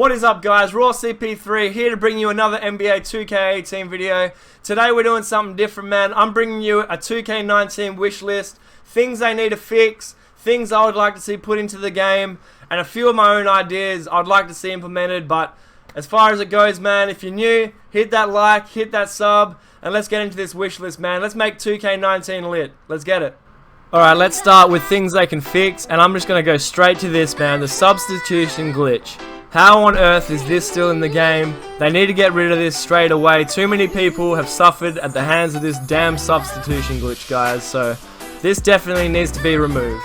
What is up, guys? Raw CP3 here to bring you another NBA 2K18 video. Today we're doing something different, man. I'm bringing you a 2K19 wish list, things they need to fix, things I would like to see put into the game, and a few of my own ideas I'd like to see implemented. But as far as it goes, man, if you're new, hit that like, hit that sub, and let's get into this wish list, man. Let's make 2K19 lit. Let's get it. Alright, let's start with things they can fix, and I'm just going to go straight to this, man. The substitution glitch. How on earth is this still in the game? They need to get rid of this straight away. Too many people have suffered at the hands of this damn substitution glitch, guys. So this definitely needs to be removed.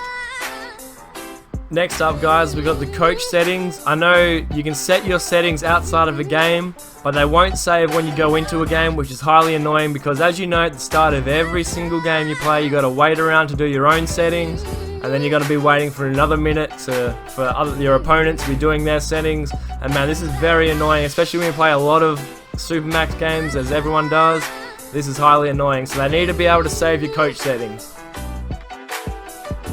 Next up, guys, we got the coach settings. I know you can set your settings outside of a game, but they won't save when you go into a game, which is highly annoying because, as you know, at the start of every single game you play, you got to wait around to do your own settings, and then you got to be waiting for another minute for your opponent to be doing their settings. And man, this is very annoying, especially when you play a lot of Supermax games, as everyone does. This is highly annoying, so they need to be able to save your coach settings.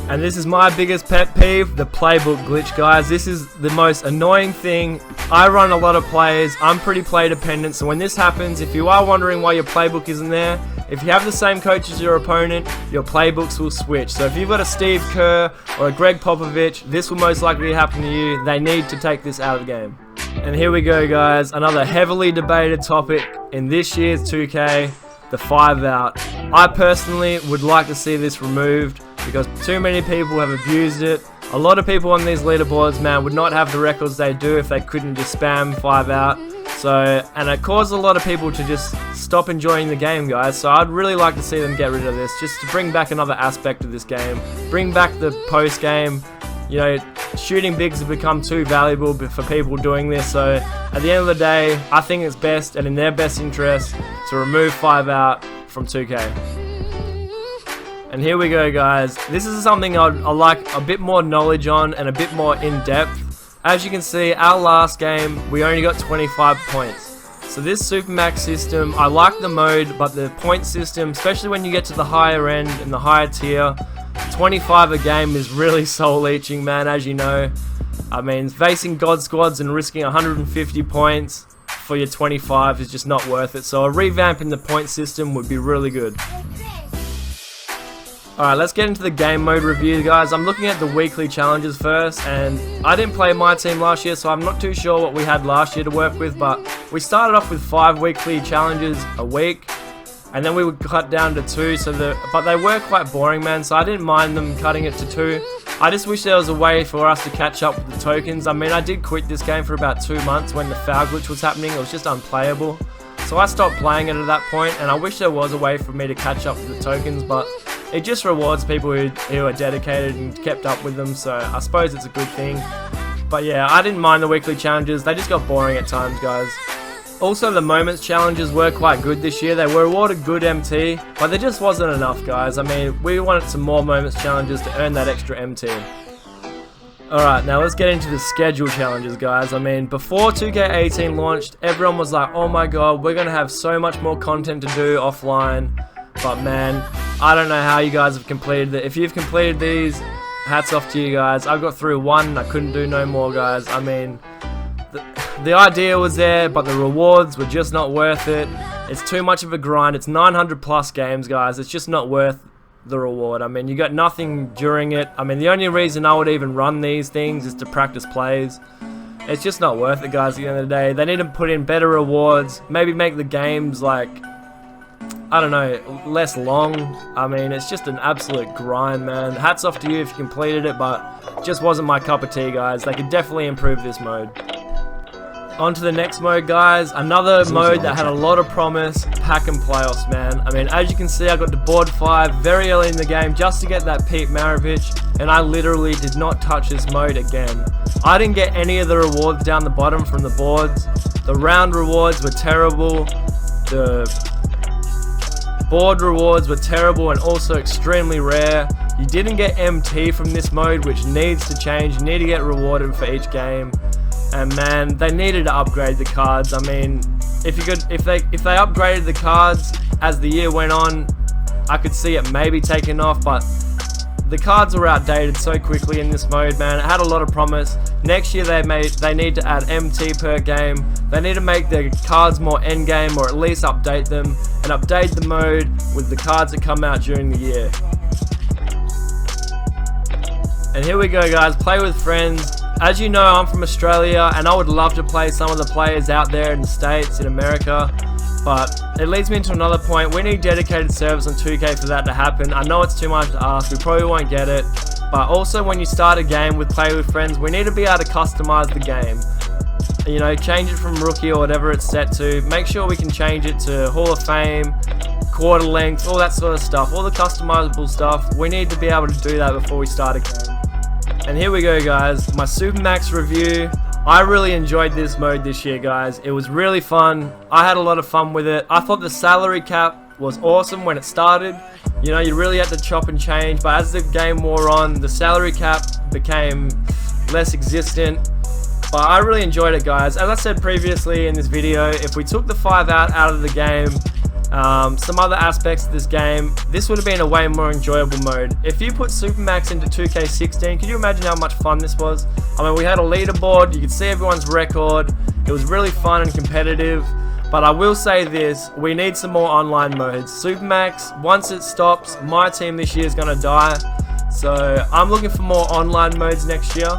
And this is my biggest pet peeve, the playbook glitch, guys. This is the most annoying thing. I run a lot of plays. I'm pretty play dependent, so when this happens, if you are wondering why your playbook isn't there, if you have the same coach as your opponent, your playbooks will switch. So if you've got a Steve Kerr or a Greg Popovich, this will most likely happen to you. They need to take this out of the game. And here we go, guys. Another heavily debated topic in this year's 2K, the 5-out. I personally would like to see this removed, because too many people have abused it. A lot of people on these leaderboards, man, would not have the records they do if they couldn't just spam 5-out. So, and it caused a lot of people to just stop enjoying the game, guys. So I'd really like to see them get rid of this, just to bring back another aspect of this game. Bring back the post game. You know, shooting bigs have become too valuable for people doing this. So at the end of the day, I think it's best and in their best interest to remove 5-out from 2K. And here we go, guys. This is something I'd like a bit more knowledge on and a bit more in-depth. As you can see, our last game, we only got 25 points. So this Supermax system, I like the mode, but the point system, especially when you get to the higher end and the higher tier, 25 a game is really soul-leeching, man, as you know. I mean, facing God squads and risking 150 points for your 25 is just not worth it. So a revamp in the point system would be really good. Alright, let's get into the game mode review, guys. I'm looking at the weekly challenges first, and I didn't play my team last year, so I'm not too sure what we had last year to work with, but we started off with 5 weekly challenges a week, and then we would cut down to 2, but they were quite boring, man, so I didn't mind them cutting it to 2. I just wish there was a way for us to catch up with the tokens. I mean, I did quit this game for about 2 months when the foul glitch was happening. It was just unplayable, so I stopped playing it at that point, and I wish there was a way for me to catch up with the tokens, but it just rewards people who are dedicated and kept up with them, so I suppose it's a good thing. But yeah, I didn't mind the weekly challenges. They just got boring at times, guys. Also, the moments challenges were quite good this year. They were awarded good MT, but there just wasn't enough, guys. I mean, we wanted some more moments challenges to earn that extra MT. Alright, now let's get into the schedule challenges, guys. I mean, before 2K18 launched, everyone was like, oh my god, we're going to have so much more content to do offline. But man, I don't know how you guys have completed it. If you've completed these, hats off to you guys. I got through 1, I couldn't do no more, guys. I mean, the idea was there, but the rewards were just not worth it. It's too much of a grind. It's 900 plus games, guys. It's just not worth the reward. I mean, you got nothing during it. I mean, the only reason I would even run these things is to practice plays. It's just not worth it, guys, at the end of the day. They need to put in better rewards. Maybe make the games, like, I don't know, less long. I mean, it's just an absolute grind, man. Hats off to you if you completed it, but it just wasn't my cup of tea, guys. They could definitely improve this mode. On to the next mode, guys. Another mode that had a lot of promise, pack and playoffs, man. I mean, as you can see, I got to board 5 very early in the game just to get that Pete Maravich, and I literally did not touch this mode again. I didn't get any of the rewards down the bottom from the boards. The round rewards were terrible. The board rewards were terrible and also extremely rare. You didn't get MT from this mode, which needs to change. You need to get rewarded for each game. And man, they needed to upgrade the cards. I mean, if they upgraded the cards as the year went on, I could see it maybe taking off, but the cards were outdated so quickly in this mode, man. It had a lot of promise. Next year they need to add MT per game. They need to make the cards more endgame, or at least update them, and update the mode with the cards that come out during the year. And here we go, guys, play with friends. As you know, I'm from Australia, and I would love to play some of the players out there in the States, in America. But it leads me into another point. We need dedicated servers on 2K for that to happen. I know it's too much to ask, we probably won't get it. But also when you start a game with Play With Friends, we need to be able to customize the game. You know, change it from rookie or whatever it's set to. Make sure we can change it to Hall of Fame, quarter length, all that sort of stuff. All the customizable stuff. We need to be able to do that before we start a game. And here we go, guys, my Supermax review. I really enjoyed this mode this year, guys. It was really fun. I had a lot of fun with it. I thought the salary cap was awesome when it started. You know, you really had to chop and change, but as the game wore on, the salary cap became less existent. But I really enjoyed it, guys. As I said previously in this video, if we took the 5 out of the game, some other aspects of this game, this would have been a way more enjoyable mode. If you put Supermax into 2K16, can you imagine how much fun this was? I mean, we had a leaderboard, you could see everyone's record, it was really fun and competitive. But I will say this, we need some more online modes. Supermax, once it stops, my team this year is going to die. So I'm looking for more online modes next year.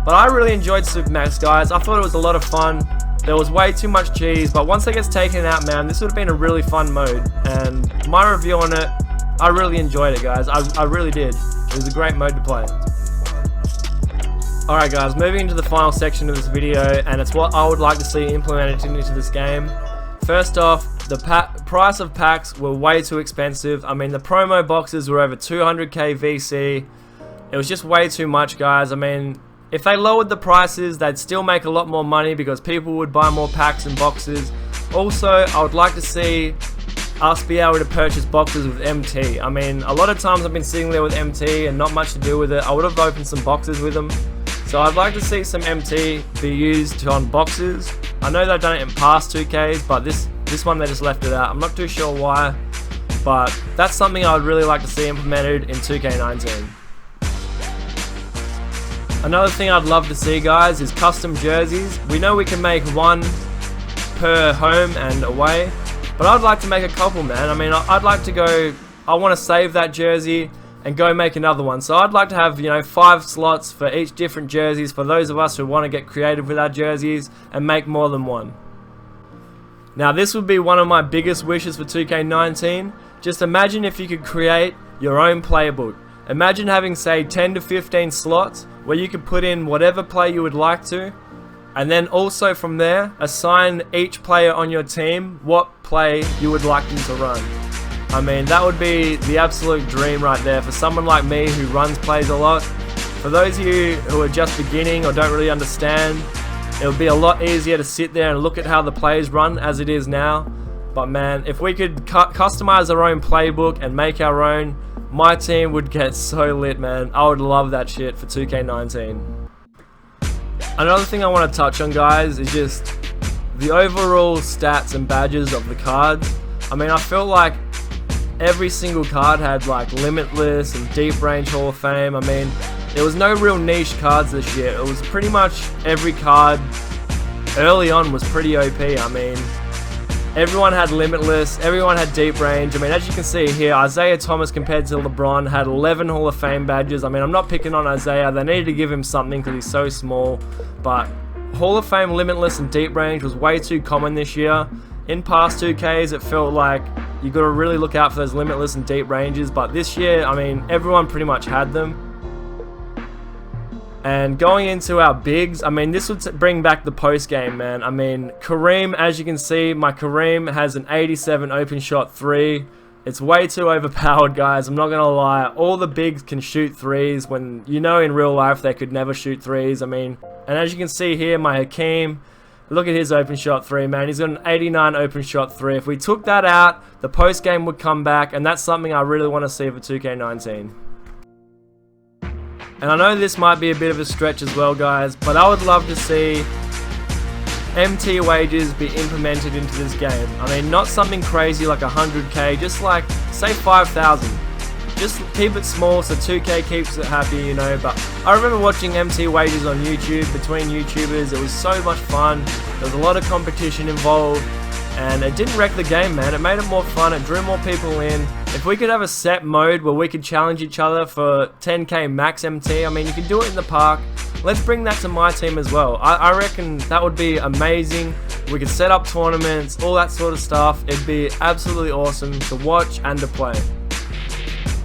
But I really enjoyed Supermax, guys. I thought it was a lot of fun. There was way too much cheese, but once it gets taken out, man, this would have been a really fun mode. And my review on it, I really enjoyed it, guys. I really did. It was a great mode to play. Alright, guys, moving into the final section of this video, and it's what I would like to see implemented into this game. First off, the price of packs were way too expensive. I mean, the promo boxes were over 200k VC. It was just way too much, guys. I mean, if they lowered the prices, they'd still make a lot more money because people would buy more packs and boxes. Also, I would like to see us be able to purchase boxes with MT. I mean, a lot of times I've been sitting there with MT and not much to do with it. I would have opened some boxes with them. So I'd like to see some MT be used on boxes. I know they've done it in past 2Ks, but this one they just left it out. I'm not too sure why, but that's something I would really like to see implemented in 2K19. Another thing I'd love to see, guys, is custom jerseys. We know we can make one per home and away, but I'd like to make a couple, man. I mean, I'd like to go, I want to save that jersey and go make another one. So I'd like to have, you know, 5 slots for each different jerseys for those of us who want to get creative with our jerseys and make more than one. Now, this would be one of my biggest wishes for 2K19. Just imagine if you could create your own playbook. Imagine having, say, 10 to 15 slots where you could put in whatever play you would like to, and then also from there, assign each player on your team what play you would like them to run. I mean, that would be the absolute dream right there for someone like me who runs plays a lot. For those of you who are just beginning or don't really understand, it would be a lot easier to sit there and look at how the plays run as it is now. But man, if we could customize our own playbook and make our own, my team would get so lit, man. I would love that shit for 2K19. Another thing I want to touch on, guys, is just the overall stats and badges of the cards. I mean, I felt like every single card had like Limitless and Deep Range Hall of Fame. I mean, there was no real niche cards this year. It was pretty much every card early on was pretty OP. I mean, everyone had Limitless, everyone had Deep Range. I mean, as you can see here, Isaiah Thomas compared to LeBron had 11 Hall of Fame badges. I mean, I'm not picking on Isaiah. They needed to give him something because he's so small. But Hall of Fame, Limitless, and Deep Range was way too common this year. In past 2Ks, it felt like you got to really look out for those Limitless and Deep Ranges. But this year, I mean, everyone pretty much had them. And going into our bigs, I mean, this would bring back the post game, man. I mean, Kareem, as you can see, my Kareem has an 87 open shot 3. It's way too overpowered, guys. I'm not going to lie. All the bigs can shoot 3s when, you know, in real life they could never shoot 3s. I mean, and as you can see here, my Hakeem, look at his open shot 3, man. He's got an 89 open shot 3. If we took that out, the post game would come back, and that's something I really want to see for 2K19. And I know this might be a bit of a stretch as well, guys, but I would love to see MT wages be implemented into this game. I mean, not something crazy like 100k, just like, say 5,000. Just keep it small so 2K keeps it happy, you know. But I remember watching MT wages on YouTube between YouTubers. It was so much fun. There was a lot of competition involved, and it didn't wreck the game, man. It made it more fun. It drew more people in. If we could have a set mode where we could challenge each other for 10K max MT, I mean, you can do it in the park. Let's bring that to my team as well. I reckon that would be amazing. We could set up tournaments, all that sort of stuff. It'd be absolutely awesome to watch and to play.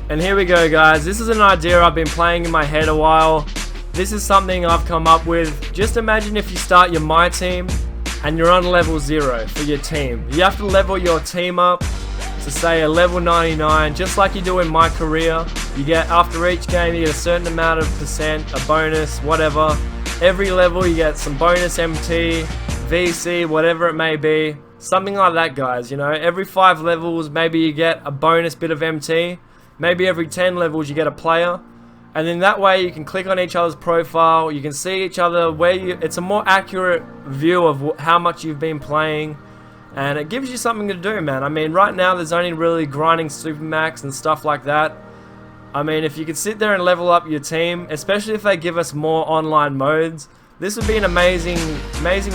And here we go, guys. This is an idea I've been playing in my head a while. This is something I've come up with. Just imagine if you start your My Team and you're on level 0 for your team. You have to level your team up to say a level 99, just like you do in My Career. You get, after each game, you get a certain amount of percent, a bonus, whatever. Every level you get some bonus MT, VC, whatever it may be. Something like that, guys, you know. Every 5 levels, maybe you get a bonus bit of MT. Maybe every 10 levels you get a player, and then that way you can click on each other's profile, you can see each other where you, it's a more accurate view of how much you've been playing, and it gives you something to do, man. I mean, right now there's only really grinding Supermax and stuff like that. I mean, if you could sit there and level up your team, especially if they give us more online modes, this would be an amazing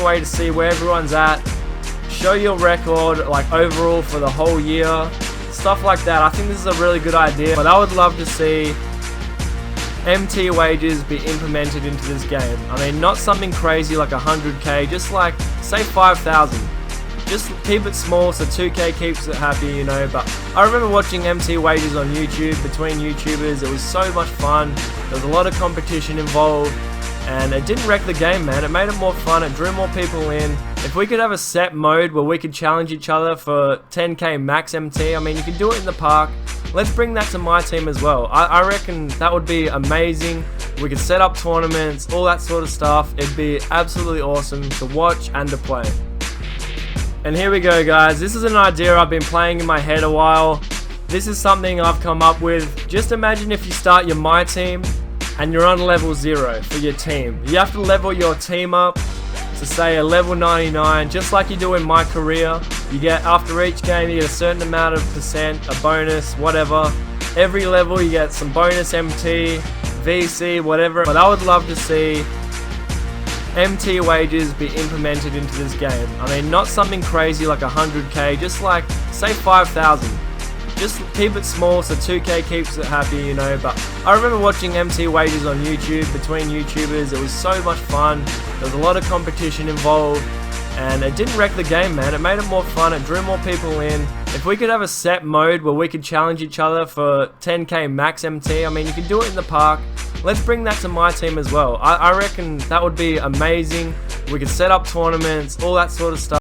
way to see where everyone's at, show your record, like overall for the whole year. Stuff like that. I think this is a really good idea, but I would love to see MT wages be implemented into this game. I mean, not something crazy like 100K, just like, say 5,000. Just keep it small so 2K keeps it happy, you know. But I remember watching MT wages on YouTube between YouTubers. It was so much fun. There was a lot of competition involved, and it didn't wreck the game, man. It made it more fun. It drew more people in. If we could have a set mode where we could challenge each other for 10K max MT, I mean, you can do it in the park. Let's bring that to my team as well. I reckon that would be amazing. We could set up tournaments, all that sort of stuff. It'd be absolutely awesome to watch and to play. And here we go, guys. This is an idea I've been playing in my head a while. This is something I've come up with. Just imagine if you start your My Team and you're on level 0 for your team. You have to level your team up to say a level 99, just like you do in My Career. You get, after each game, you get a certain amount of percent, a bonus, whatever. Every level you get some bonus MT, VC, whatever. But I would love to see MT wages be implemented into this game. I mean, not something crazy like 100K, just like, say 5,000. Just keep it small so 2K keeps it happy, you know. But I remember watching MT wages on YouTube between YouTubers. It was so much fun. There was a lot of competition involved, and it didn't wreck the game, man. It made it more fun. It drew more people in. If we could have a set mode where we could challenge each other for 10K max MT, I mean, you can do it in the park. Let's bring that to my team as well. I reckon that would be amazing. We could set up tournaments, all that sort of stuff.